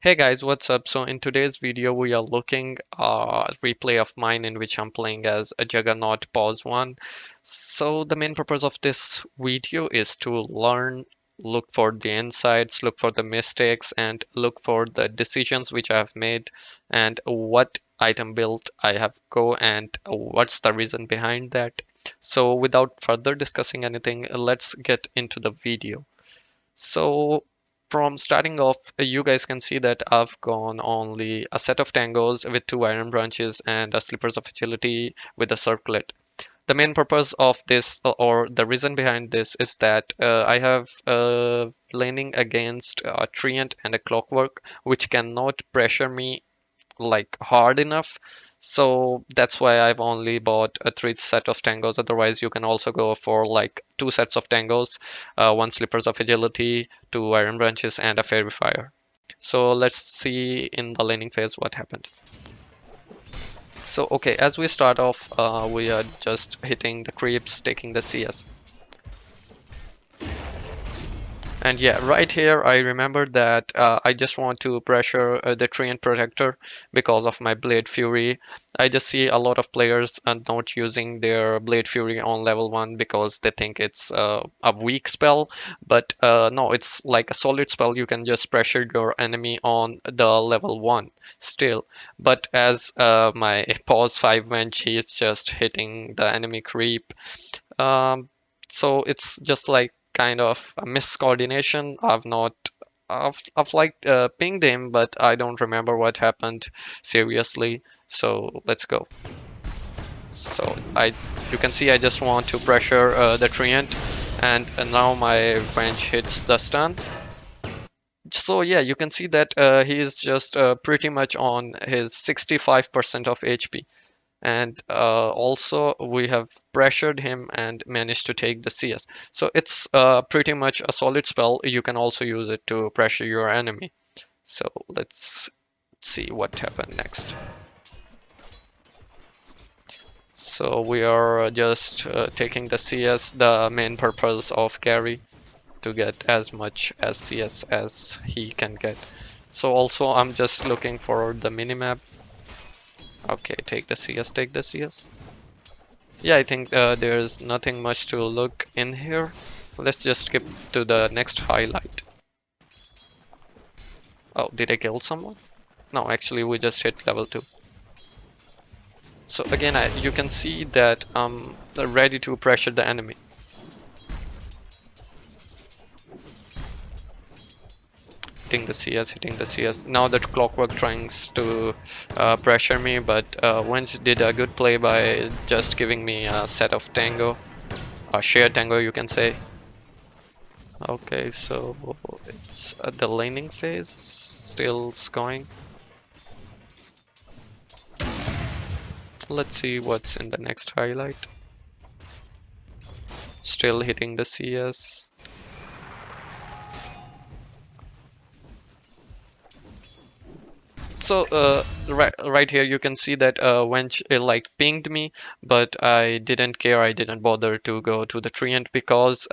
Hey guys, what's up? So in today's video, we are looking replay of mine in which I'm playing as a Juggernaut Pause 1. So the main purpose of this video is to learn, look for the insights, look for the mistakes, and look for the decisions which I have made and what item build I have go and what's the reason behind that. So without further discussing anything, let's get into the video. So from starting off, you guys can see that I've gone only a set of tangos with two iron branches and a slippers of agility with a circlet. The main purpose of this, or the reason behind this, is that I have laning against a treant and a clockwork, which cannot pressure me like hard enough. So that's why I've only bought a three set of tangos. Otherwise, you can also go for like two sets of tangos, one slippers of agility, two iron branches, and a fairy fire. So let's see in the laning phase what happened. So okay, as we start off, we are just hitting the creeps, taking the CS. And yeah, right here, I remember that I just want to pressure the Treant Protector because of my Blade Fury. I just see a lot of players not using their Blade Fury on level 1 because they think it's a weak spell. But no, it's like a solid spell. You can just pressure your enemy on the level 1 still. But as my pause 5 bench, he's just hitting the enemy creep. Um, so it's just like kind of a miscoordination. I've like pinged him, but I don't remember what happened seriously. So let's go. So you can see I just want to pressure the treant, and now my bench hits the stun. So yeah, you can see that he is just pretty much on his 65% of HP. And also we have pressured him and managed to take the CS. So it's pretty much a solid spell. You can also use it to pressure your enemy. So let's see what happened next. So we are just taking the CS, the main purpose of carry, to get as much as CS as he can get. So also I'm just looking for the minimap. Okay, take the CS, take the CS. Yeah, I think there's nothing much to look in here. Let's just skip to the next highlight. Oh, did I kill someone? No, actually we just hit level 2. So again, you can see that I'm ready to pressure the enemy. Hitting the CS, hitting the CS. Now that Clockwork tries to pressure me, but Wench did a good play by just giving me a set of tango. A shared tango, you can say. Okay, so it's the laning phase, still going. Let's see what's in the next highlight. Still hitting the CS. So right here you can see that Wench like pinged me, but I didn't care. I didn't bother to go to the treant because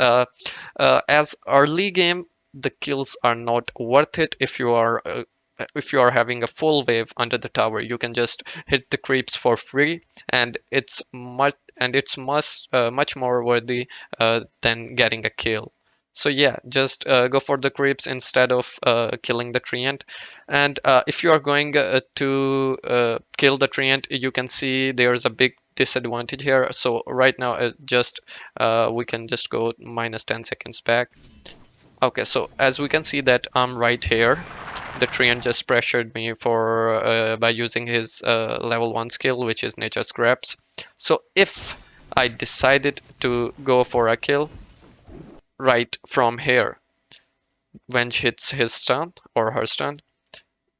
as early game the kills are not worth it if you are having a full wave under the tower. You can just hit the creeps for free, and it's much more worthy than getting a kill. So yeah, just go for the creeps instead of killing the treant. And if you are going to kill the treant, you can see there's a big disadvantage here. So right now, just we can just go minus 10 seconds back. Okay, so as we can see that I'm right here. The treant just pressured me for by using his level 1 skill, which is Nature Scraps. So if I decided to go for a kill right from here, when she hits his stun or her stun,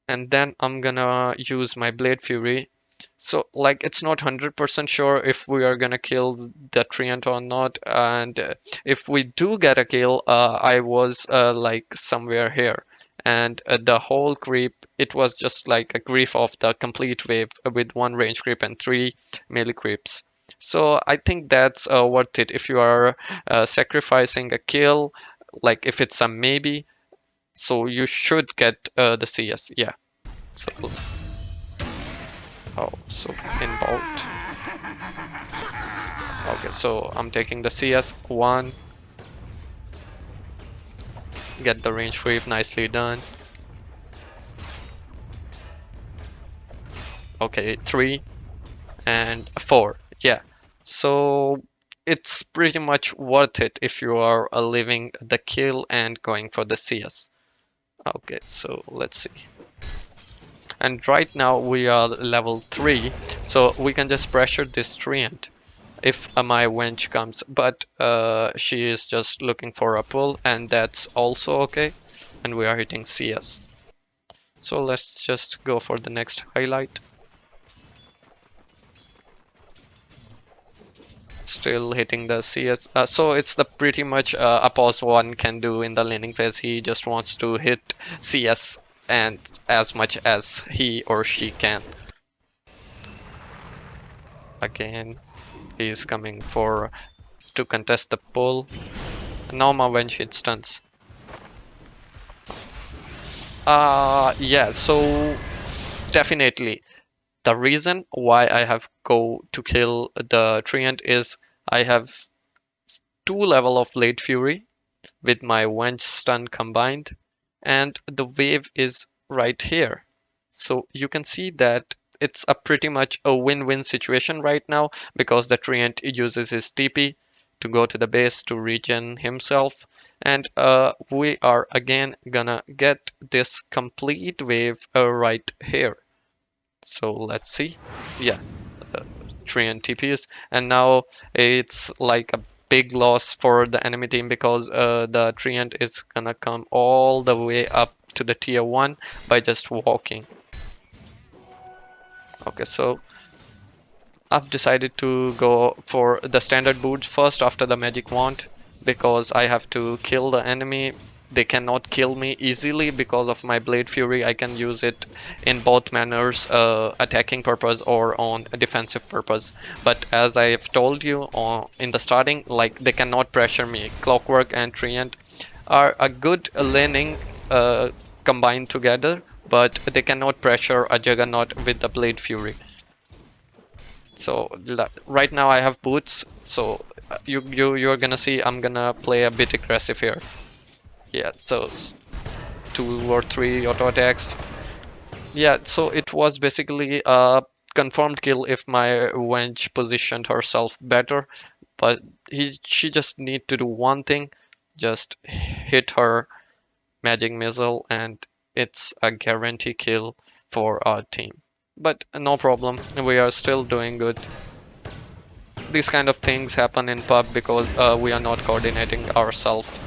and then I'm gonna use my Blade Fury. So like it's not 100% sure if we are gonna kill the treant or not, and if we do get a kill, I was like somewhere here, and the whole creep, it was just like a grief of the complete wave with one range creep and three melee creeps. So I think that's worth it if you are sacrificing a kill, like if it's a maybe. So you should get the CS. Yeah. So so involved. Okay, so I'm taking the CS. One. Get the range sweep. Nicely done. Okay, 3 and 4. Yeah. So it's pretty much worth it if you are leaving the kill and going for the CS. Okay, so let's see. And right now we are level 3, so we can just pressure this treant if my wench comes. But she is just looking for a pull, and that's also okay. And we are hitting CS. So let's just go for the next highlight. Still hitting the CS. So it's the pretty much a pause one can do in the laning phase. He just wants to hit CS and as much as he or she can. Again, he's coming for to contest the pull. Now my wench hit stuns. Yeah, so definitely the reason why I have go to kill the treant is I have 2 level of Blade Fury with my wench stun combined, and the wave is right here. So you can see that it's a pretty much a win-win situation right now because the treant uses his TP to go to the base to regen himself, and we are again gonna get this complete wave right here. So let's see. Yeah, treant TPs, and now it's like a big loss for the enemy team because the treant is gonna come all the way up to the tier 1 by just walking. Okay, so I've decided to go for the standard boots first after the magic wand because I have to kill the enemy. They cannot kill me easily because of my Blade Fury. I can use it in both manners, attacking purpose or on a defensive purpose. But as I have told you in the starting, like they cannot pressure me. Clockwork and Treant are a good laning combined together, but they cannot pressure a Juggernaut with the Blade Fury. So right now I have boots, so you're gonna see I'm gonna play a bit aggressive here. Yeah, so 2 or 3 auto attacks. Yeah, so it was basically a confirmed kill if my wench positioned herself better, but she just need to do one thing, just hit her magic missile, and it's a guarantee kill for our team. But no problem, we are still doing good. These kind of things happen in pub because we are not coordinating ourselves.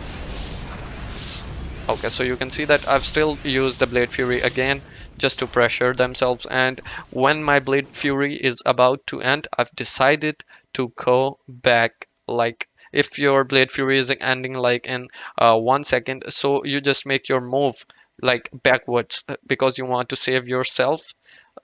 Okay, so you can see that I've still used the Blade Fury again just to pressure themselves, and when my Blade Fury is about to end, I've decided to go back. Like if your Blade Fury is ending like in 1 second, so you just make your move like backwards because you want to save yourself.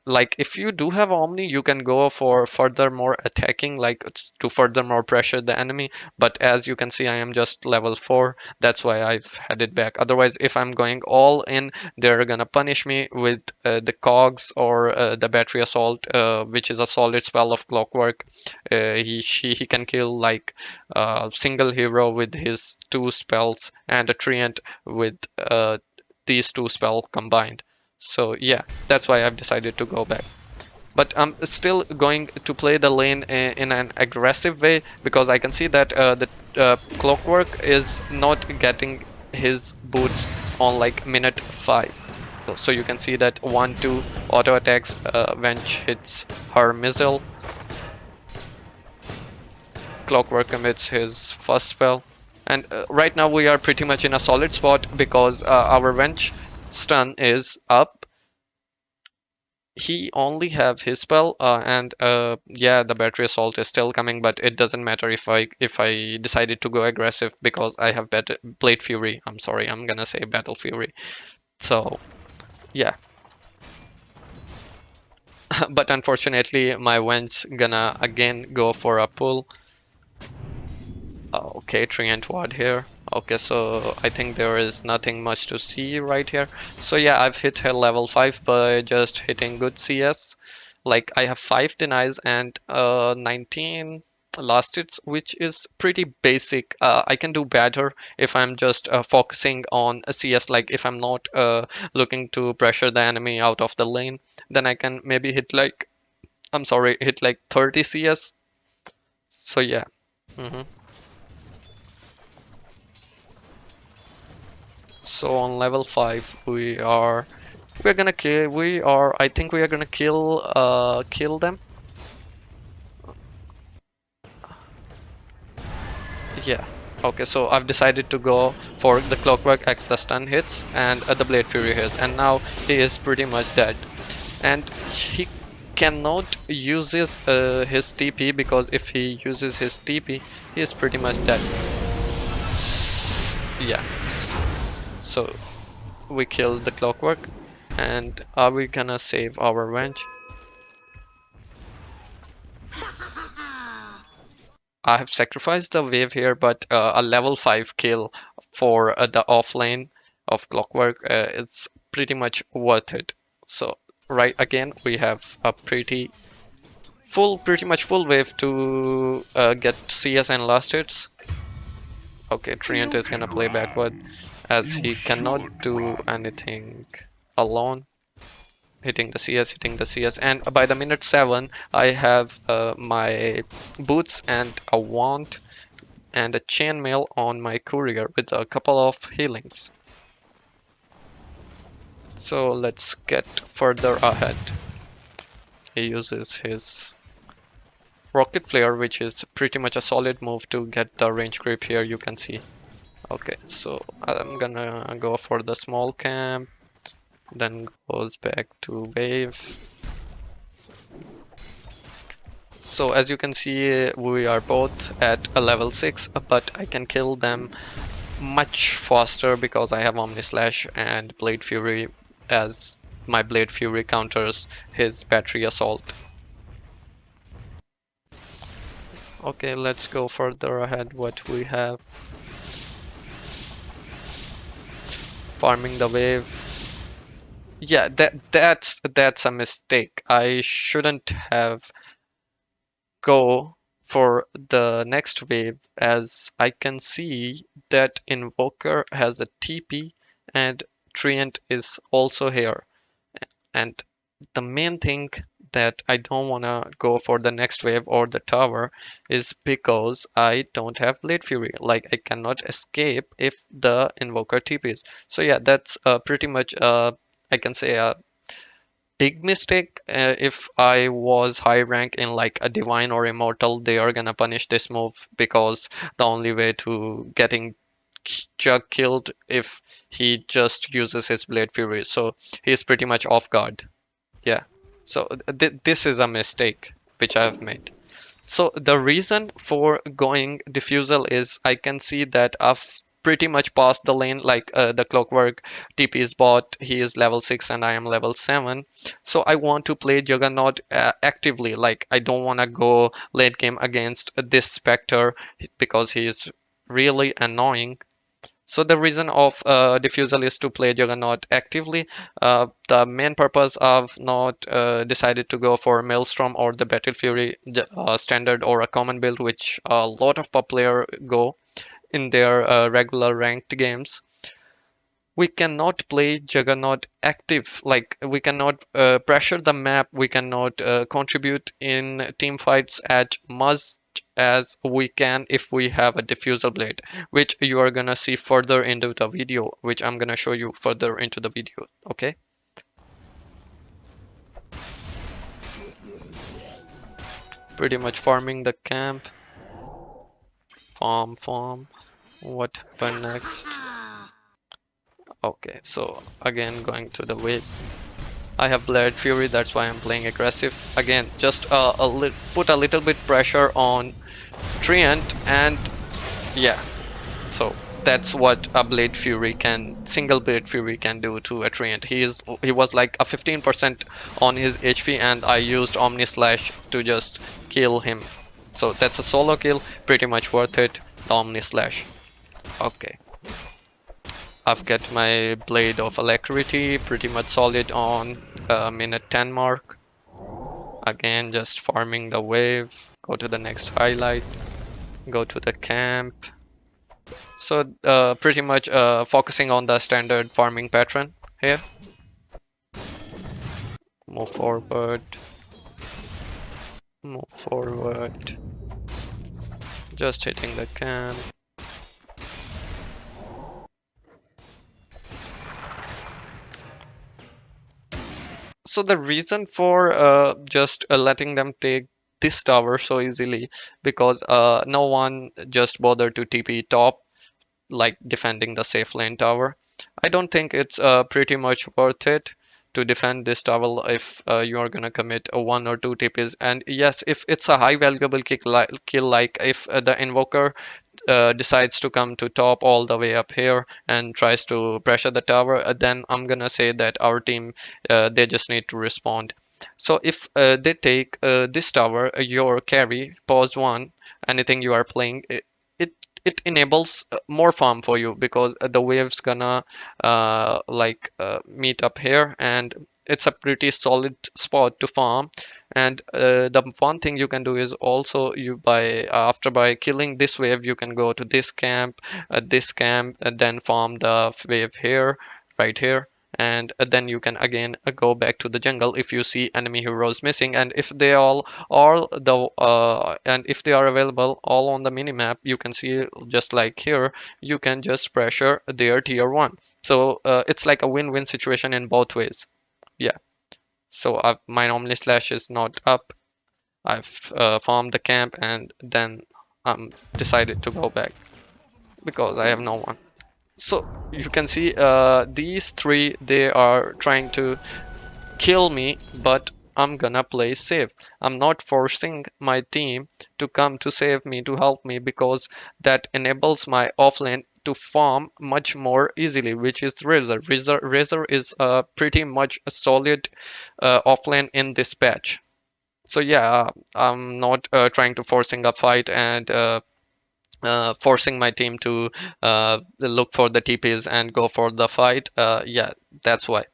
Like if you do have Omni, you can go for furthermore attacking, like to furthermore pressure the enemy. But as you can see, I am just level 4. That's why I've headed back. Otherwise, if I'm going all in, they're gonna punish me with the cogs or the battery assault, which is a solid spell of clockwork. He can kill like a single hero with his 2 spells and a treant with these 2 spells combined. So yeah, that's why I've decided to go back. But I'm still going to play the lane in an aggressive way because I can see that the Clockwork is not getting his boots on like minute 5. So you can see that 1-2 auto attacks when hits her missile. Clockwork commits his first spell. And right now we are pretty much in a solid spot because our Wench stun is up. He only have his spell and yeah, the battery assault is still coming, but it doesn't matter if I decided to go aggressive because I have Blade Fury. I'm sorry, I'm gonna say Battle Fury. So yeah. But unfortunately my Wench gonna again go for a pull. Okay, Treant Ward here. Okay, so I think there is nothing much to see right here. So yeah, I've hit her level 5 by just hitting good CS. Like I have 5 denies and 19 last hits, which is pretty basic. I can do better if I'm just focusing on a CS. Like if I'm not looking to pressure the enemy out of the lane, then I can maybe hit like, I'm sorry, hit like 30 CS. So yeah. hmm So on level 5 we're gonna kill I think we are gonna kill them. Yeah. Okay, so I've decided to go for the Clockwork X, the stun hits, and the Blade Fury hits, and now he is pretty much dead. And he cannot use his TP, because if he uses his TP, he is pretty much dead. Yeah. So we killed the Clockwork, and are we gonna save our revenge? I have sacrificed the wave here, but a level 5 kill for the offlane of Clockwork, it's pretty much worth it. So right, again we have a pretty much full wave to get CS and last hits. Okay, Treant is gonna play backward as he cannot do anything alone. Hitting the CS, and by the minute 7, I have my boots and a wand and a chainmail on my courier with a couple of healings. So let's get further ahead. He uses his rocket flare, which is pretty much a solid move to get the range creep here, you can see. Okay, so I'm gonna go for the small camp, then goes back to wave. So as you can see, we are both at a level 6, but I can kill them much faster because I have Omni Slash and Blade Fury, as my Blade Fury counters his Battery Assault. Okay, let's go further ahead. What we have. Farming the wave. Yeah, that's a mistake. I shouldn't have go for the next wave, as I can see that Invoker has a TP and Treant is also here. And the main thing that I don't want to go for the next wave or the tower is because I don't have Blade Fury. Like I cannot escape if the Invoker TPs. So yeah, that's pretty much I can say a big mistake. If I was high rank in like a divine or immortal, they are gonna punish this move, because the only way to getting Jugg killed if he just uses his Blade Fury. So he's pretty much off guard. Yeah. So this is a mistake which I have made. So the reason for going diffusal is I can see that I've pretty much passed the lane. Like the Clockwork TP is bot, he is level 6 and I am level 7. So I want to play Juggernaut actively. Like I don't want to go late game against this Spectre because he is really annoying. So the reason of Diffusal is to play Juggernaut actively. The main purpose of not decided to go for Maelstrom or the Battle Fury standard or a common build, which a lot of pop player go in their regular ranked games. We cannot play Juggernaut active. Like we cannot pressure the map. We cannot contribute in team fights as much as we can if we have a diffusal blade, which you are gonna see further into the video, which I'm gonna show you further into the video. Okay. Pretty much farming the camp. Farm. What happened next? Okay, so again going to the wave. I have Blade Fury, that's why I'm playing aggressive. Again, just put a little bit pressure on Treant, and yeah, so that's what a single Blade Fury can do to a Treant. He was like a 15% on his HP, and I used Omni Slash to just kill him. So that's a solo kill, pretty much worth it, the Omni Slash. Okay. I've got my Blade of Alacrity pretty much solid on minute 10 mark. Again, just farming the wave. Go to the next highlight. Go to the camp. So pretty much focusing on the standard farming pattern here. Move forward. Move forward. Just hitting the camp. So the reason for just letting them take this tower so easily, because no one just bothered to TP top like defending the safe lane tower. I don't think it's pretty much worth it to defend this tower if you are gonna commit a 1 or 2 TPs. And yes, if it's a high valuable kill like if the invoker decides to come to top all the way up here and tries to pressure the tower, then I'm gonna say that our team they just need to respond. So if they take this tower, your carry, pause one, anything you are playing, it it enables more farm for you because the wave's gonna meet up here and it's a pretty solid spot to farm. And the one thing you can do is also you by killing this wave you can go to this camp and then farm the wave here, right here. And then you can again go back to the jungle if you see enemy heroes missing, and if they all the and if they are available all on the mini map, you can see just like here, you can just pressure their tier 1. So it's like a win-win situation in both ways. Yeah. So my normally slash is not up. I've farmed the camp and then decided to go back because I have no one. So you can see these three, they are trying to kill me, but I'm gonna play safe. I'm not forcing my team to come to save me, to help me, because that enables my offlane to farm much more easily, which is Razor. Razor is pretty much a solid offlane in this patch. So yeah, I'm not trying to forcing a fight and forcing my team to look for the TPs and go for the fight. Yeah, that's why.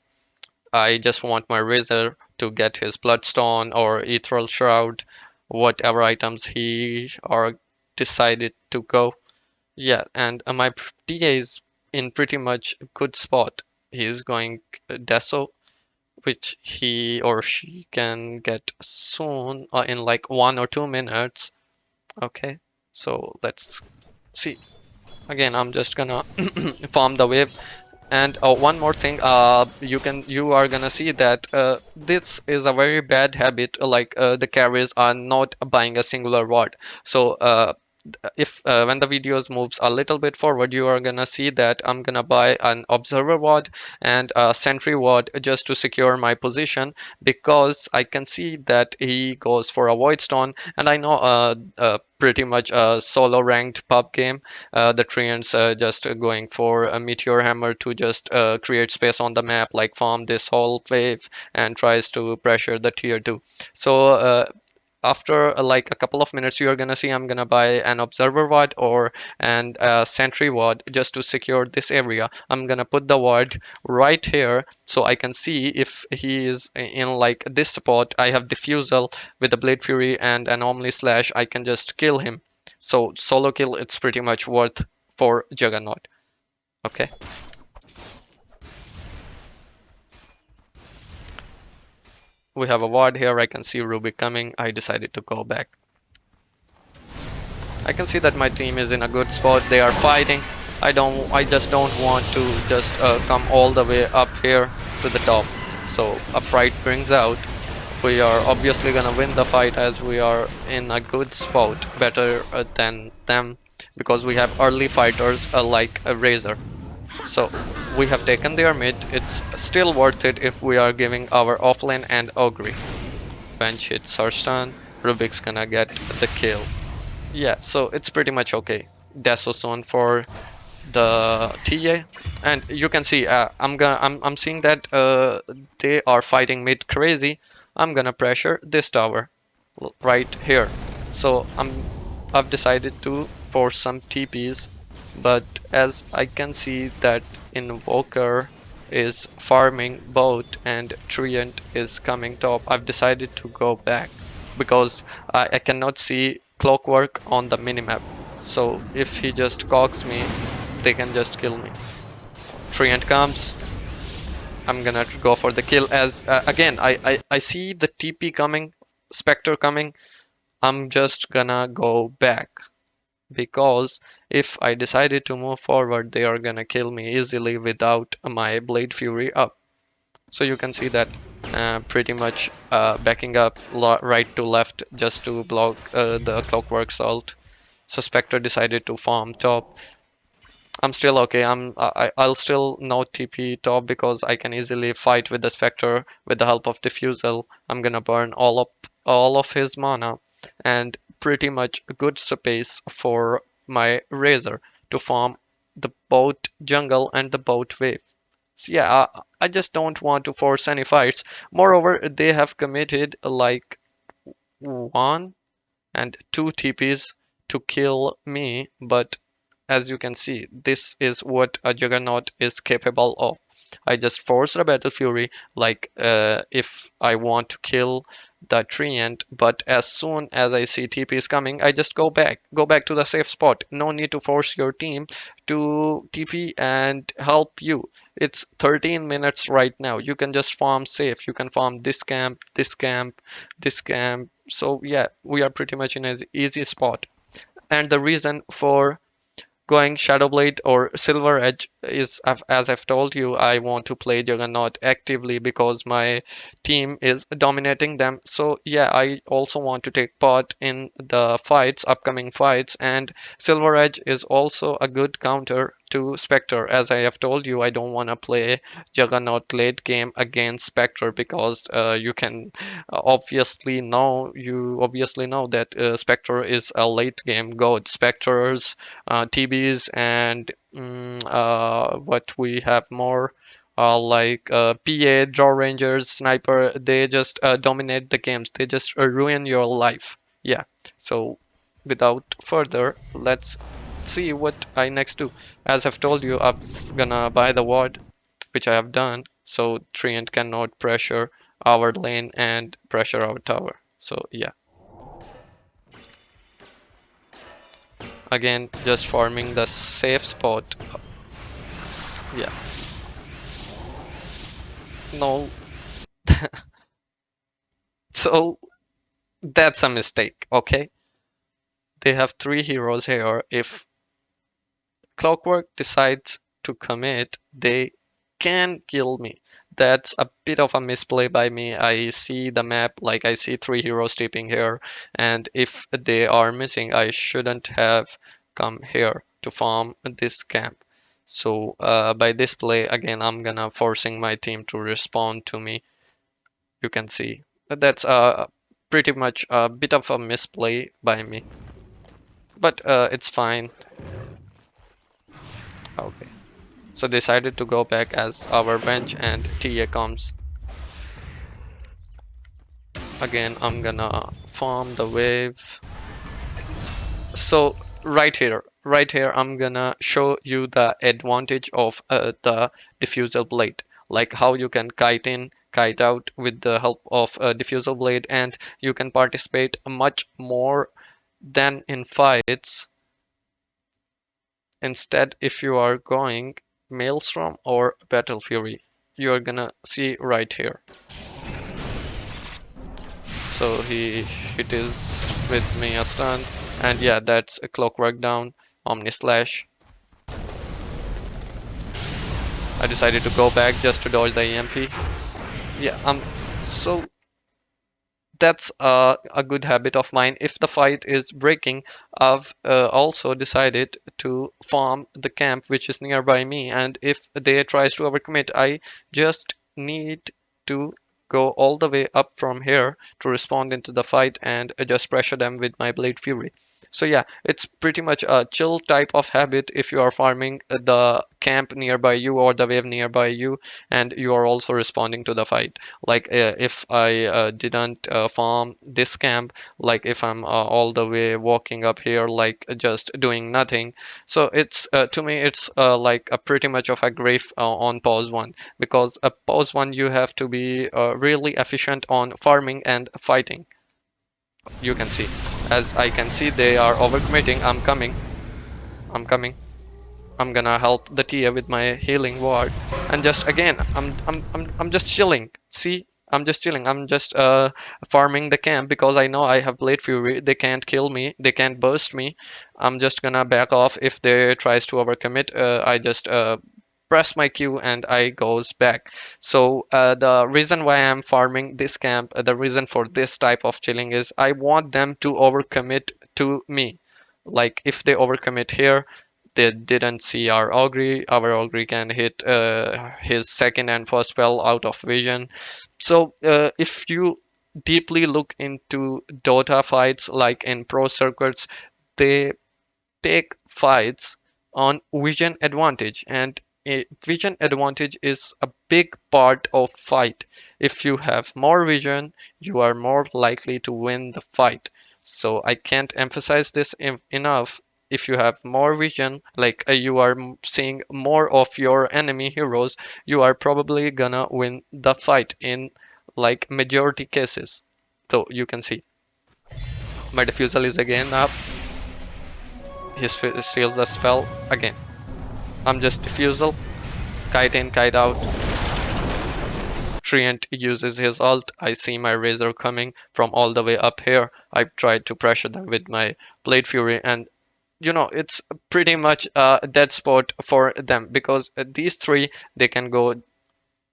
I just want my Razor to get his Bloodstone or Ethereal Shroud, whatever items he or decided to go. Yeah, and my TA is in pretty much a good spot. He's going Deso, which he or she can get soon in like 1 or 2 minutes. Okay, so let's see. Again, I'm just gonna farm the wave. And one more thing, you are gonna see that this is a very bad habit. Like the carriers are not buying a singular ward. So if when the videos moves a little bit forward, you are gonna see that I'm gonna buy an observer ward and a sentry ward just to secure my position, because I can see that he goes for a void stone, and I know pretty much a solo ranked pub game, the treants just going for a meteor hammer to just create space on the map, like farm this whole wave and tries to pressure the tier 2. So after like a couple of minutes, you're gonna see I'm gonna buy an observer ward or and a sentry ward just to secure this area. I'm gonna put the ward right here so I can see if he is in like this spot. I have diffusal with the blade fury and anomaly slash. I can just kill him. So solo kill, it's pretty much worth for Juggernaut. Okay. We have a ward here. I can see Ruby coming. I decided to go back. I can see that my team is in a good spot. They are fighting. I just don't want to just come all the way up here to the top. So a fight brings out. We are obviously gonna win the fight as we are in a good spot, better than them, because we have early fighters like a Razor. So we have taken their mid. It's still worth it if we are giving our offlane and Ogre. Bench hits her stun. Rubik's gonna get the kill. Yeah, so it's pretty much okay. Deso for the TA, and you can see I'm seeing that they are fighting mid crazy. I'm gonna pressure this tower right here. So I've decided to force some TPs, but as I can see that Invoker is farming bot and Treant is coming top, I've decided to go back because I cannot see Clockwork on the minimap. So if he just cogs me, they can just kill me. Treant comes. I'm gonna go for the kill as again I see the TP coming, Spectre coming. I'm just gonna go back because if I decided to move forward, they are gonna kill me easily without my Blade Fury up. So you can see that pretty much backing up right to left just to block the Clockwork Salt. So Spectre decided to farm top. I'm still okay. I'll still no TP top because I can easily fight with the Spectre with the help of Diffusal. I'm gonna burn all of his mana and pretty much a good space for my Razor to farm the both jungle and the both wave. So yeah, I just don't want to force any fights. Moreover, they have committed like one and two TPs to kill me, but as you can see, this is what a Juggernaut is capable of. I just force a Battle Fury, like if I want to kill the Treant, but as soon as I see TP is coming, I just go back to the safe spot. No need to force your team to TP and help you. It's 13 minutes right now. You can just farm safe. You can farm this camp, this camp, this camp. So yeah, we are pretty much in an easy spot. And the reason for going Shadowblade or Silver Edge is, as I've told you, I want to play Juggernaut actively because my team is dominating them. So yeah, I also want to take part in the fights, upcoming fights, and Silver Edge is also a good counter to Spectre. As I have told you, I don't want to play Juggernaut late game against Spectre because you obviously know that Spectre is a late game god. Spectres, TBs, and what we have more like PA, Draw Rangers, Sniper. They just dominate the games. They just ruin your life. Yeah. So without further, let's see what I next do. As I've told you, I'm gonna buy the ward, which I have done, so Treant cannot pressure our lane and pressure our tower. So yeah, again, just farming the safe spot. Yeah, no, so that's a mistake, okay? They have three heroes here. If Clockwork decides to commit, they can kill me. That's a bit of a misplay by me. I see the map, like I see three heroes stepping here, and if they are missing, I shouldn't have come here to farm this camp. So by this play, again, I'm gonna forcing my team to respond to me. You can see that's pretty much a bit of a misplay by me, but it's fine. Okay. So decided to go back as our bench and TA comes. Again, I'm gonna farm the wave. So right here, I'm gonna show you the advantage of the diffusal blade, like how you can kite in, kite out with the help of a diffusal blade, and you can participate much more than in fights. Instead, if you are going Maelstrom or Battle Fury, you're gonna see right here. So it is with me a stun, and yeah, that's a Clockwork down, Omni Slash. I decided to go back just to dodge the EMP. Yeah, so that's a good habit of mine. If the fight is breaking, I've also decided to farm the camp which is nearby me, and if they tries to overcommit, I just need to go all the way up from here to respond into the fight and just pressure them with my Blade Fury. So yeah, it's pretty much a chill type of habit if you are farming the camp nearby you or the wave nearby you, and you are also responding to the fight. Like if I didn't farm this camp, like if I'm all the way walking up here, like just doing nothing. So it's to me, it's like a pretty much of a grief on pause one, because a pause one you have to be really efficient on farming and fighting. You can see, as I can see, they are overcommitting. I'm coming. I'm coming. I'm gonna help the Tia with my healing ward, and just again, I'm just chilling. See, I'm just chilling. I'm just farming the camp because I know I have Blade Fury. They can't kill me. They can't burst me. I'm just gonna back off if they tries to overcommit. I just press my Q and I goes back. So the reason why I'm farming this camp, the reason for this type of chilling is I want them to overcommit to me. Like if they overcommit here, they didn't see our augury. Our augury can hit his second and first spell out of vision. So if you deeply look into Dota fights, like in pro circuits, they take fights on vision advantage, and a vision advantage is a big part of fight. If you have more vision, you are more likely to win the fight. So I can't emphasize this enough. If you have more vision, like you are seeing more of your enemy heroes, you are probably gonna win the fight in like majority cases. So you can see my diffusal is again up. He steals the spell again. I'm just diffusal, kite in, kite out. Treant uses his ult. I see my Razor coming from all the way up here. I tried to pressure them with my Blade Fury, and it's pretty much a dead spot for them, because these three, they can go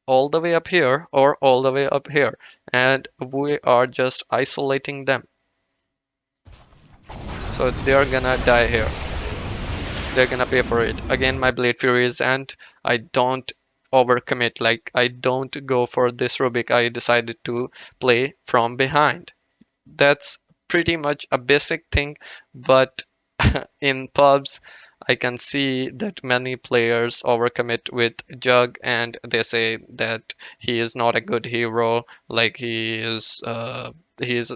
all the way up here or all the way up here, and we are just isolating them. So they're gonna die here. They're gonna pay for it. Again, my Blade Furies, and I don't overcommit. Like, I don't go for this Rubik. I decided to play from behind. That's pretty much a basic thing, but in pubs, I can see that many players overcommit with Jugg, and they say that he is not a good hero. Like he is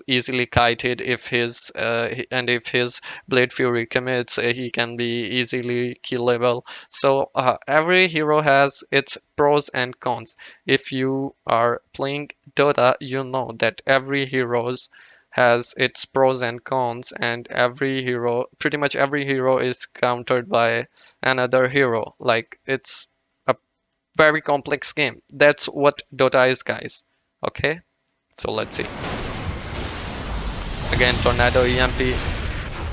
easily kited if and if his Blade Fury commits, he can be easily killable. So every hero has its pros and cons. If you are playing Dota, you know that every heroes has its pros and cons, and every hero, pretty much every hero, is countered by another hero. Like, it's a very complex game. That's what Dota is, guys. Okay, so let's see. Again, Tornado EMP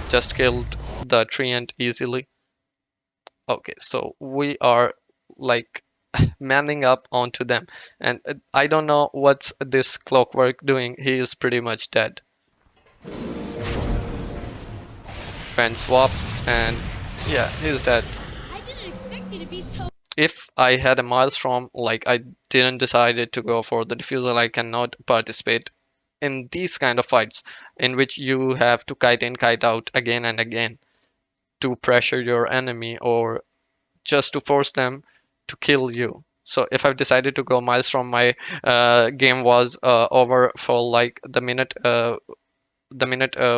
just killed the Treant easily. Okay, so we are like manning up onto them, and I don't know what's this Clockwork doing. He is pretty much dead. Fan swap, and yeah, he's dead. I didn't expect you to be so. If I had a Maelstrom, like I didn't decided to go for the diffusal, I cannot participate in these kind of fights in which you have to kite in, kite out again and again to pressure your enemy, or just to force them to kill you. So if I've decided to go Maelstrom, my game was over for like the minute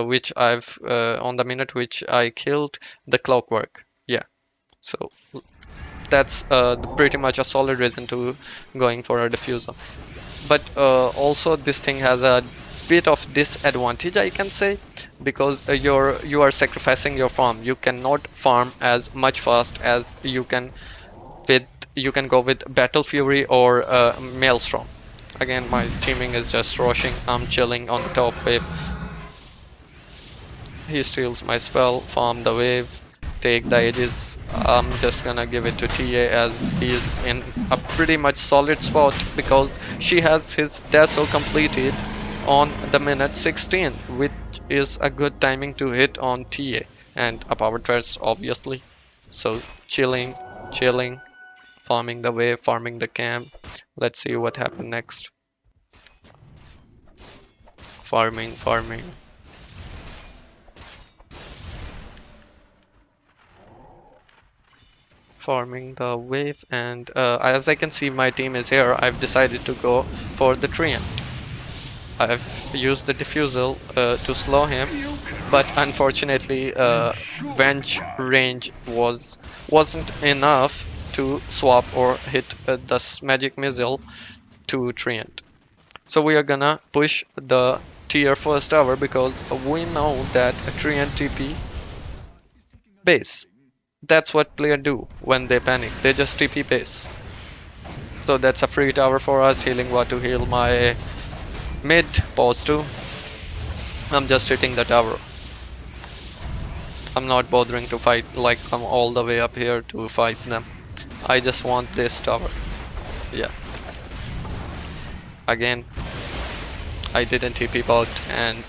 which I've on the minute which I killed the Clockwork. Yeah. So that's pretty much a solid reason to going for a diffuser. But also this thing has a bit of disadvantage, I can say, because you are sacrificing your farm. You cannot farm as much fast as you can with you can go with Battle Fury or Maelstrom. Again, my teaming is just rushing. I'm chilling on the top wave. He steals my spell, farm the wave, take the edges. I'm just gonna give it to TA, as he's in a pretty much solid spot because she has his Dazzle completed on the minute 16, which is a good timing to hit on TA, and a power threats obviously. So chilling, chilling, farming the wave, farming the camp. Let's see what happened next. Farming, farming. farming the wave, and as I can see, my team is here. I've decided to go for the treant. I've used the diffusal to slow him, but unfortunately, Venge range wasn't enough to swap or hit the magic missile to treant. So we are gonna push the tier first tower because we know that a treant TP base. That's what players do when they panic. They just TP base. So that's a free tower for us, healing what to heal my mid, pause 2. I'm just hitting the tower. I'm not bothering to fight, like I'm all the way up here to fight them. I just want this tower. Yeah. Again, I didn't TP bot, and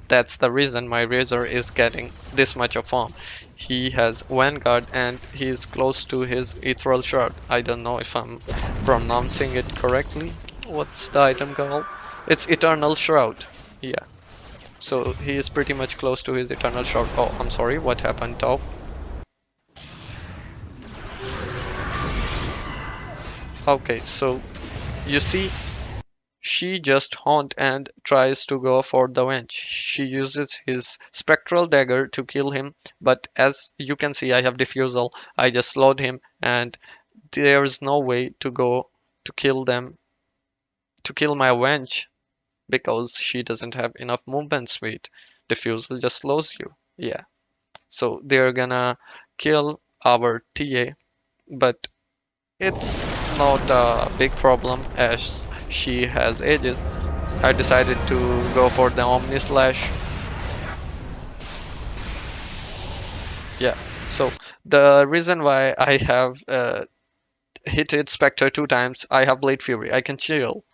that's the reason my Razor is getting this much of farm. He has Vanguard and he's close to his Ethereal Shard. I don't know if I'm pronouncing it correctly. What's the item called? It's Eternal Shroud. Yeah. So he is pretty much close to his Eternal Shroud. Oh, I'm sorry, what happened, top? Okay, so you see, she just haunt and tries to go for the wench. She uses his spectral dagger to kill him, but as you can see, I have diffusal. I just slowed him, and there's no way to go to kill them, to kill my wench, because she doesn't have enough movement speed. Diffusal just slows you. Yeah. So they're gonna kill our TA, but it's not a big problem as she has ages. I decided to go for the Omni Slash. Yeah, so the reason why I have hit it Spectre 2 times, I have Blade Fury. I can chill.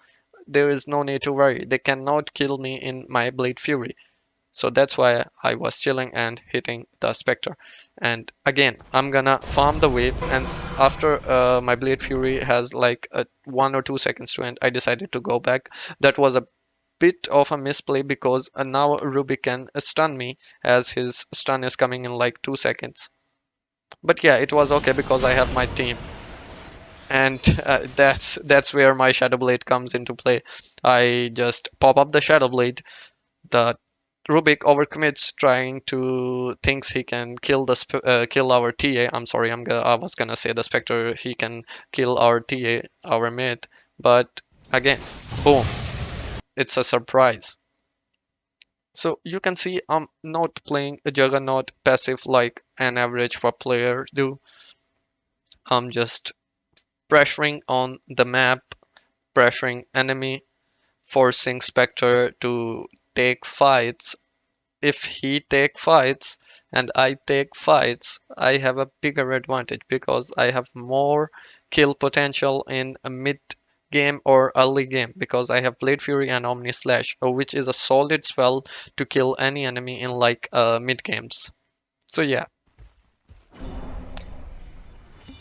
There is no need to worry. They cannot kill me in my Blade Fury. So that's why I was chilling and hitting the Spectre. And again, I'm gonna farm the wave, and after my Blade Fury has like 1 or 2 seconds to end, I decided to go back. That was a bit of a misplay because now Ruby can stun me as his stun is coming in like 2 seconds. But yeah, it was okay because I have my team. And that's where my Shadow Blade comes into play. I just pop up the Shadow Blade. The Rubik overcommits, trying to thinks he can kill kill our TA. I'm sorry, I was gonna say the Spectre. He can kill our TA, our mid, but again, boom! It's a surprise. So you can see I'm not playing a Juggernaut passive like an average WoW player do. I'm just pressuring on the map, pressuring enemy, forcing Spectre to take fights. If he take fights and I take fights, I have a bigger advantage because I have more kill potential in a mid game or early game because I have Blade Fury and Omni Slash, which is a solid spell to kill any enemy in like mid games. So yeah,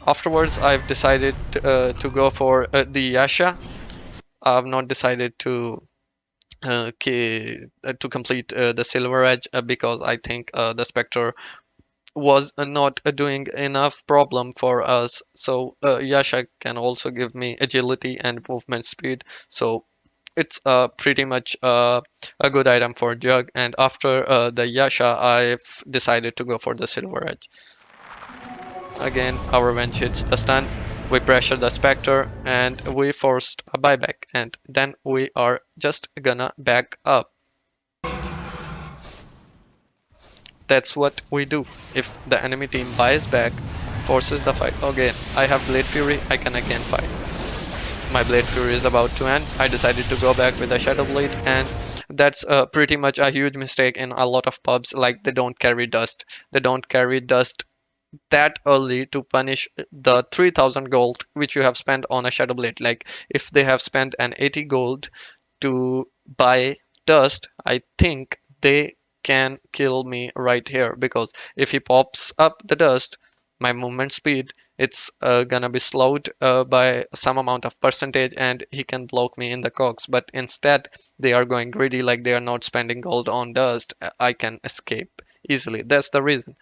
afterwards I've decided to go for the Yasha. I've not decided to complete the Silver Edge because I think the Spectre was not doing enough problem for us. So Yasha can also give me agility and movement speed. So it's pretty much a good item for Jug. And after the Yasha, I've decided to go for the Silver Edge. Again, our Venge hits the stun. We pressure the Spectre and we forced a buyback. And then we are just gonna back up. That's what we do. If the enemy team buys back, forces the fight. Again, I have Blade Fury, I can again fight. My Blade Fury is about to end. I decided to go back with a Shadow Blade, and that's pretty much a huge mistake in a lot of pubs. Like, they don't carry dust. They don't carry dust that early to punish the 3000 gold which you have spent on a Shadow Blade. Like, if they have spent an 80 gold to buy dust, I think they can kill me right here because if he pops up the dust, my movement speed, it's gonna be slowed by some amount of percentage and he can block me in the cogs. But instead, they are going greedy, like they are not spending gold on dust. I can escape easily. That's the reason.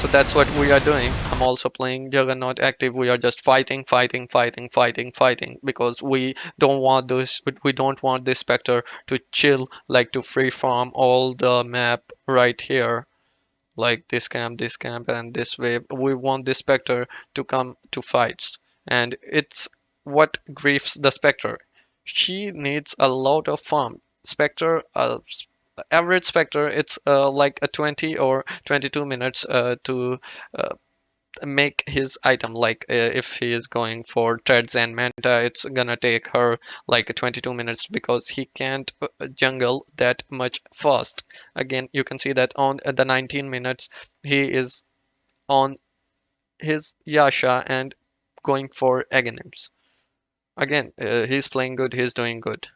So that's what we are doing. I'm also playing Juggernaut active. We are just fighting, fighting, fighting, fighting, fighting because we don't want this. We don't want this Spectre to chill, like to free farm all the map right here, like this camp, and this wave. We want this Spectre to come to fights, and it's what griefs the Spectre. She needs a lot of farm. Spectre, average Spectre, it's like a 20 or 22 minutes to uh, make his item. Like if he is going for threads and manta, it's gonna take her like 22 minutes because he can't jungle that much fast. Again, you can see that on the 19 minutes he is on his Yasha and going for Aghanims. Again, he's playing good, he's doing good.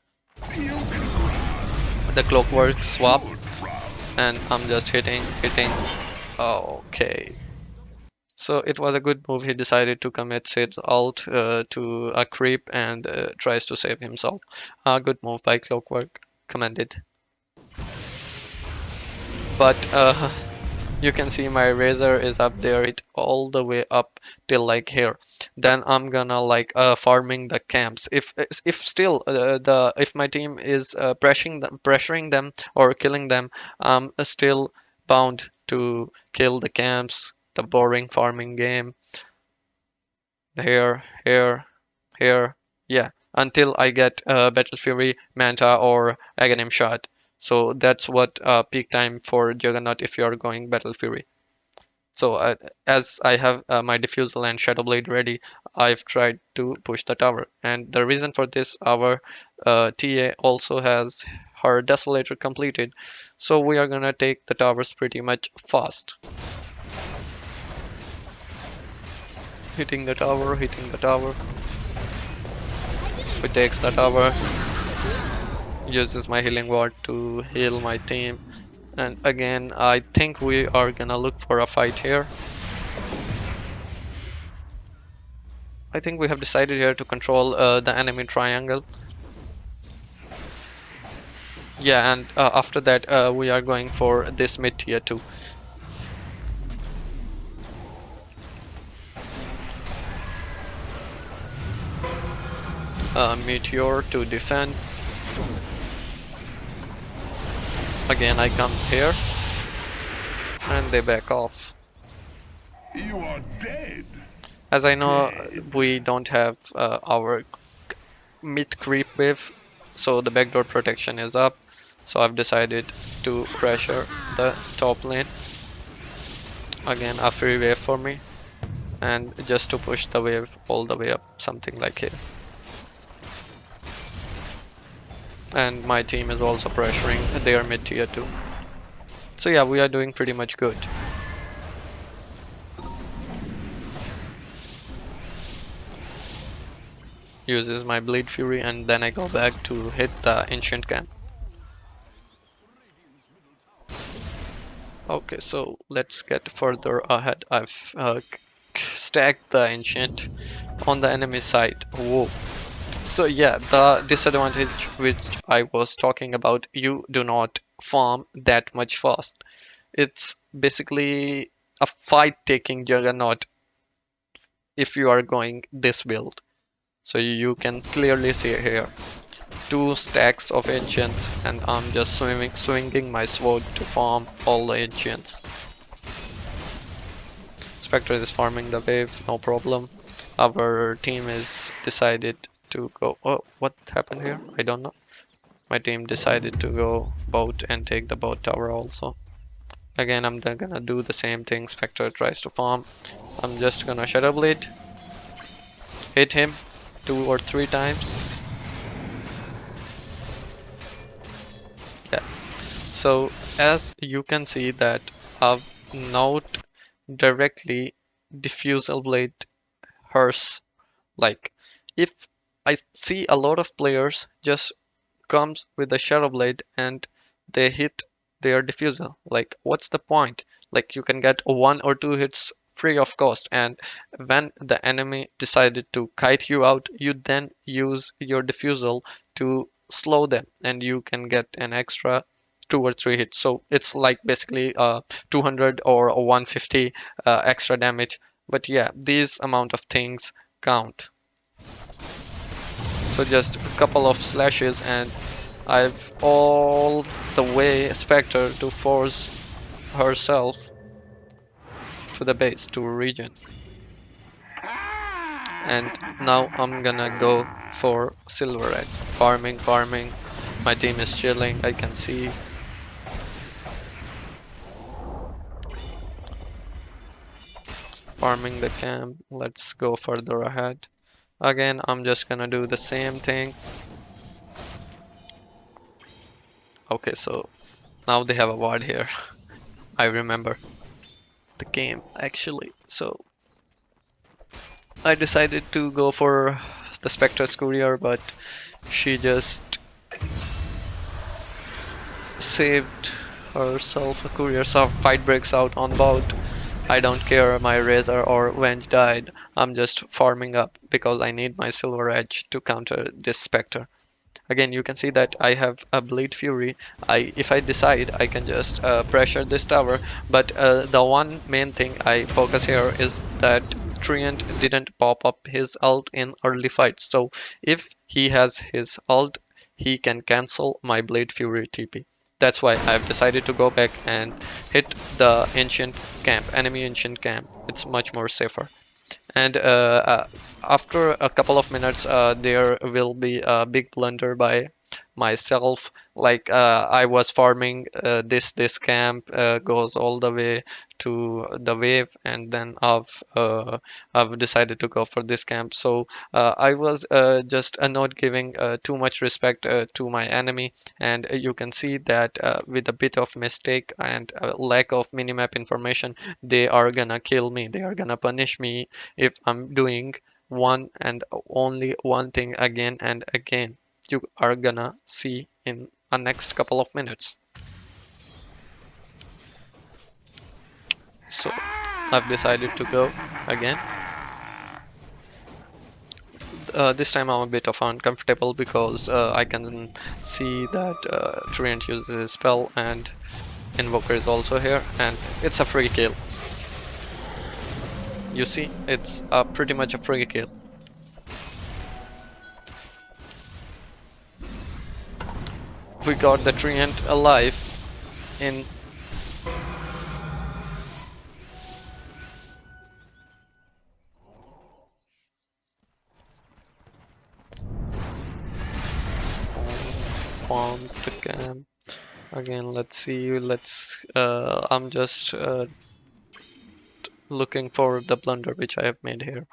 The clockwork swap, and I'm just hitting. Okay. So it was a good move. He decided to commit his ult to a creep and tries to save himself. Good move by Clockwork. Commended. But you can see my razor is up there, it all the way up till like here. Then I'm gonna like farming the camps. If still if my team is pressuring them or killing them, I'm still bound to kill the camps. The boring farming game. Here, here, yeah, until I get Battle Fury, Manta, or Aghanim shot. So that's what peak time for Juggernaut if you're going Battle Fury. So as I have my Diffusal and Shadow Blade ready, I've tried to push the tower. And the reason for this, our TA also has her Desolator completed. So we are gonna take the towers pretty much fast. Hitting the tower, hitting the tower. Who takes the tower, uses my healing ward to heal my team. And again, I think we are gonna look for a fight here. I think we have decided here to control the enemy triangle. Yeah, and after that we are going for this mid tier too. Meteor to defend. Again, I come here, and they back off. You are dead. As I know, we don't have our mid creep wave, so the backdoor protection is up. So I've decided to pressure the top lane. Again, a free wave for me, and just to push the wave all the way up, something like here. And my team is also pressuring their mid tier too. So yeah, we are doing pretty much good. Uses my Bleed Fury, and then I go back to hit the Ancient Camp. Okay, so let's get further ahead. I've stacked the Ancient on the enemy side. Whoa. So yeah, the disadvantage which I was talking about, you do not farm that much fast. It's basically a fight taking Juggernaut if you are going this build. So you can clearly see here, 2 stacks of ancients, and I'm just swinging my sword to farm all the ancients. Spectre is farming the wave, no problem. Our team is decided to go. Oh, what happened here? I don't know. My team decided to go boat and take the boat tower also. Again, I'm then gonna do the same thing. Spectre tries to farm. I'm just gonna Shadow Blade, hit him 2 or 3 times. Yeah. So as you can see that I've not directly Diffusal Blade hers. Like if I see a lot of players just comes with the Shadow Blade and they hit their diffuser. Like, what's the point? Like, you can get 1 or 2 hits free of cost, and when the enemy decided to kite you out, you then use your diffusal to slow them, and you can get an extra 2 or 3 hits. So it's like basically 200 or 150 extra damage. But yeah, these amount of things count. So just a couple of slashes and I've all the way Spectre to force herself to the base, to region. And now I'm gonna go for Silver Edge. Farming, farming. My team is chilling, I can see. Farming the camp. Let's go further ahead. Again, I'm just gonna do the same thing. Okay, so now they have a ward here. I remember the game actually. So I decided to go for the Spectre's courier, but she just saved herself a courier. So fight breaks out on bout. I don't care my Razor or Venge died. I'm just farming up because I need my Silver Edge to counter this Spectre. Again, you can see that I have a Bleed Fury. If I decide, I can just pressure this tower. But the one main thing I focus here is that Treant didn't pop up his ult in early fights. So if he has his ult, he can cancel my Blade Fury TP. That's why I've decided to go back and hit the ancient camp, enemy ancient camp. It's much more safer. And after a couple of minutes, there will be a big blunder by myself. Like I was farming this camp goes all the way to the wave, and then I've decided to go for this camp. So I was just not giving too much respect to my enemy, and you can see that with a bit of mistake and lack of minimap information, they are gonna kill me. They are gonna punish me if I'm doing one and only one thing again and again. You are gonna see in a next couple of minutes. So I've decided to go again. This time I'm a bit of uncomfortable because I can see that Treant uses his spell and Invoker is also here, and it's a free kill. You see, it's pretty much a free kill. We got the Treant alive in bombs the camp. Again, let's see. I'm just looking for the blunder which I have made here.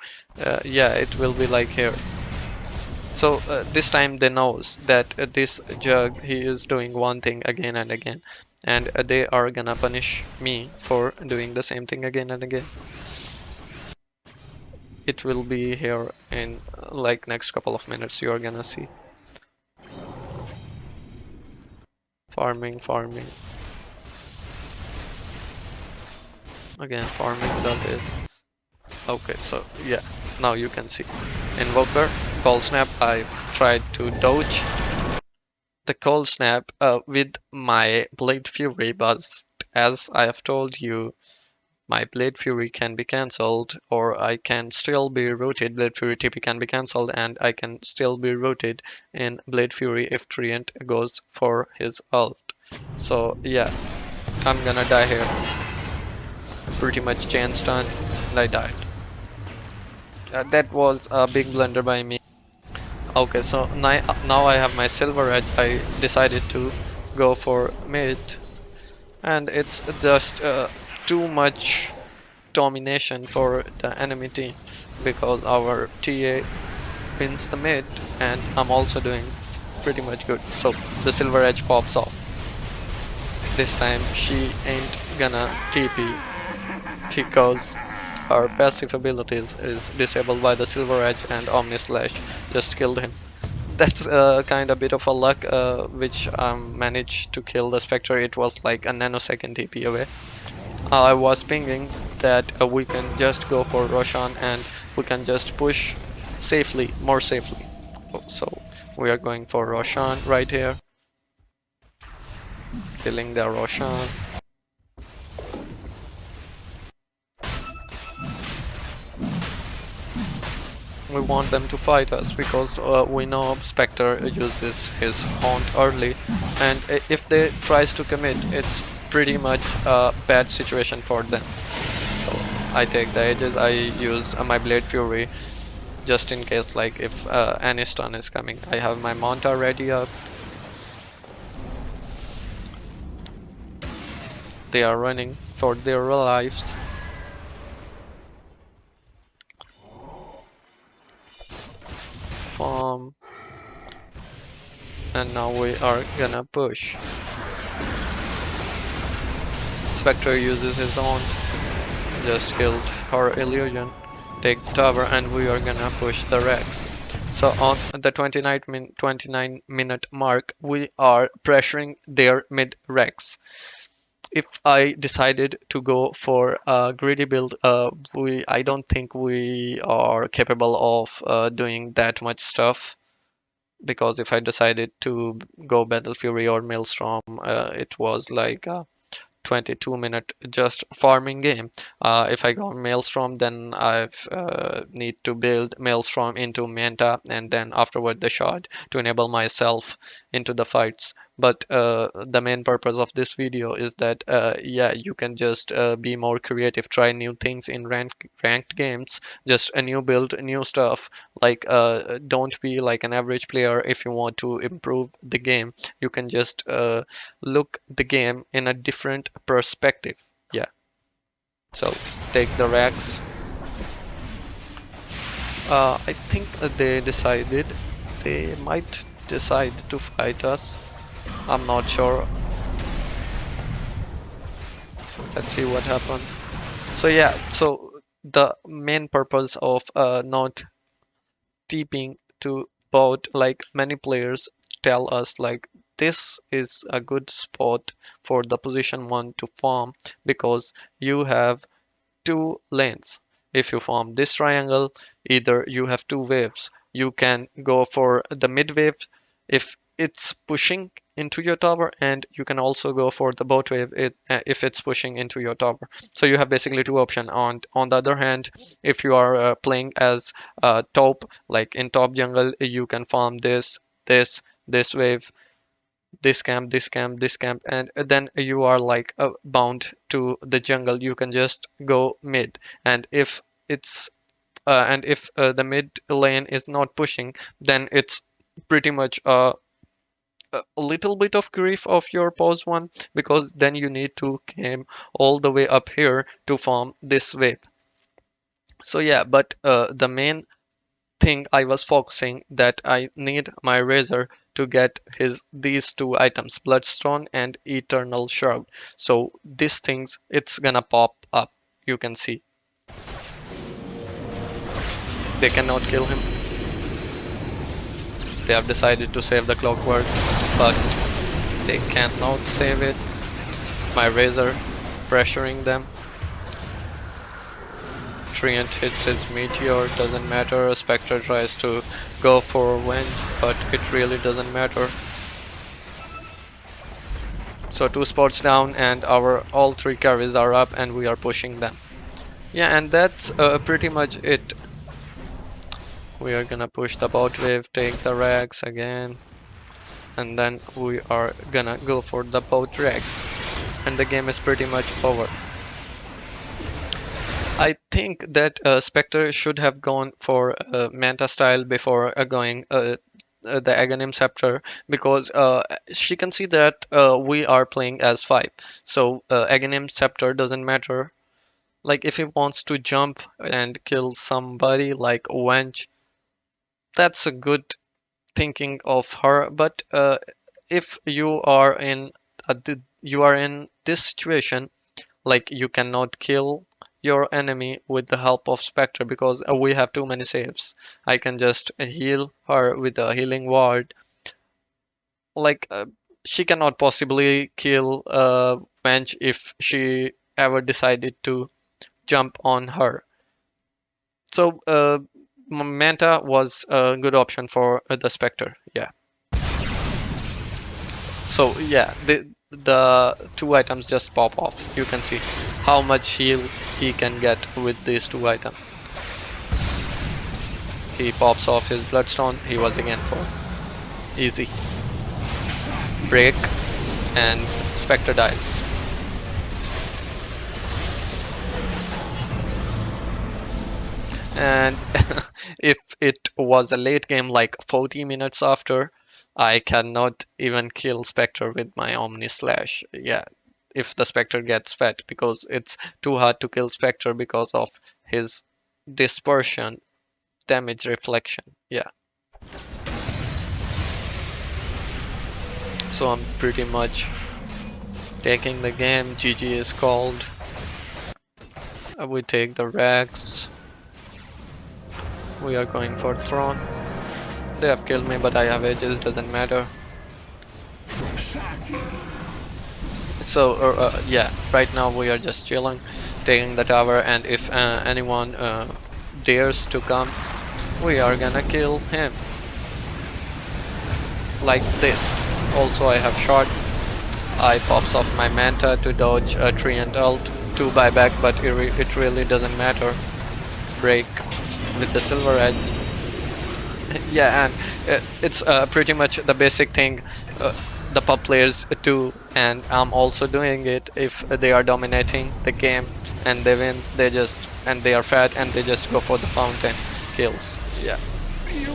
Yeah, it will be like here. So this time they knows that this Jugg, he is doing one thing again and again, and they are gonna punish me for doing the same thing again and again. It will be here in like next couple of minutes. You are gonna see. Farming, farming. Again, farming that is. Okay, so yeah, now you can see. Invoker, Cold Snap, I've tried to dodge the Cold Snap with my Blade Fury, but as I have told you, my Blade Fury can be cancelled, or I can still be rooted. Blade Fury TP can be cancelled, and I can still be rooted in Blade Fury if Treant goes for his ult. So yeah, I'm gonna die here. Pretty much chain stun, and I died. That was a big blunder by me. Okay, so now I have my Silver Edge. I decided to go for mid, and it's just too much domination for the enemy team because our TA wins the mid, and I'm also doing pretty much good. So the Silver Edge pops off. This time she ain't gonna TP because her passive abilities is disabled by the Silver Edge, and Omni Slash just killed him. That's kind of bit of a luck which managed to kill the Spectre. It was like a nanosecond TP away. I was pinging that we can just go for Roshan and we can just push safely, more safely. So we are going for Roshan right here. killing their Roshan. We want them to fight us because we know Spectre uses his haunt early, and if they tries to commit, it's pretty much a bad situation for them. So I take the edges. I use my Blade Fury just in case, like if any stun is coming. I have my Manta ready up. They are running for their lives. Farm. And now we are gonna push. Spectre uses his own. Just killed her illusion. Take the tower and we are gonna push the Rex. So on the 29 minute mark, we are pressuring their mid Rex. If I decided to go for a greedy build, I don't think we are capable of doing that much stuff. Because if I decided to go Battle Fury or Maelstrom, it was like 22-minute just farming game. If I go Maelstrom, then I need to build Maelstrom into Manta and then afterward the shard to enable myself into the fights. But the main purpose of this video is that yeah, you can just be more creative, try new things in ranked games, just a new build, new stuff. Like don't be like an average player. If you want to improve the game, you can just look the game in a different perspective. Yeah. So take the Rex. I think they decided they might decide to fight us. I'm not sure. Let's see what happens. So yeah, so the main purpose of not TPing to bot, like many players tell us, like this is a good spot for the position 1 to farm because you have two lanes. If you form this triangle, either you have two waves. You can go for the mid wave if it's pushing into your tower, and you can also go for the bot wave if it's pushing into your tower. So you have basically two options. On the other hand, if you are playing as top, like in top jungle, you can farm this wave, this camp, this camp, this camp, and then you are like bound to the jungle. You can just go mid, and if the mid lane is not pushing, then it's pretty much a little bit of grief of your pause one, because then you need to came all the way up here to farm this wave. So yeah, but the main thing I was focusing that I need my Razor to get his these two items, Bloodstone and Eternal Shroud. So these things, it's gonna pop up. You can see they cannot kill him. They have decided to save the clockwork, but they cannot save it. My Razor pressuring them. Treant hits his meteor, doesn't matter. Spectre tries to go for wind, but it really doesn't matter. So 2 spots down and our all 3 carries are up and we are pushing them. Yeah, and that's pretty much it. We are gonna push the bot wave, take the Rex again, and then we are gonna go for the bot Rex, and the game is pretty much over. I think that Spectre should have gone for Manta style before going the Aghanim Scepter, because she can see that we are playing as 5. So Aghanim Scepter doesn't matter. Like if he wants to jump and kill somebody like Wench, that's a good thinking of her. But if you are in this situation, like you cannot kill your enemy with the help of Spectre because we have too many saves. I can just heal her with a healing ward. Like she cannot possibly kill Venge if she ever decided to jump on her. So Manta was a good option for the Spectre. Yeah. So yeah, the two items just pop off. You can see how much heal he can get with these two items. He pops off his bloodstone. He was again for easy break, and Spectre dies. And if it was a late game like 40 minutes after, I cannot even kill Spectre with my Omni Slash. Yeah, if the Spectre gets fed, because it's too hard to kill Spectre because of his dispersion damage reflection. Yeah, so I'm pretty much taking the game. GG is called. We take the Rex. We are going for Throne. They have killed me, but I have edges, doesn't matter. So, yeah, right now we are just chilling, taking the tower, and if anyone dares to come, we are gonna kill him. Like this. Also, I have shot. I pops off my Manta to dodge a Treant ult, 2 buyback, but it really doesn't matter. Break with the Silver Edge. Yeah, and it's pretty much the basic thing the pub players do, and I'm also doing it. If they are dominating the game and they wins, they are fat and they just go for the fountain kills. Yeah.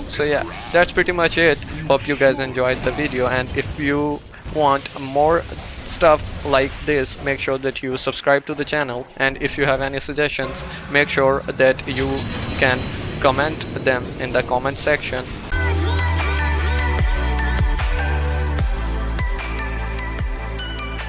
So yeah, that's pretty much it. Hope you guys enjoyed the video, and if you want more stuff like this, make sure that you subscribe to the channel, and if you have any suggestions, make sure that you can comment them in the comment section,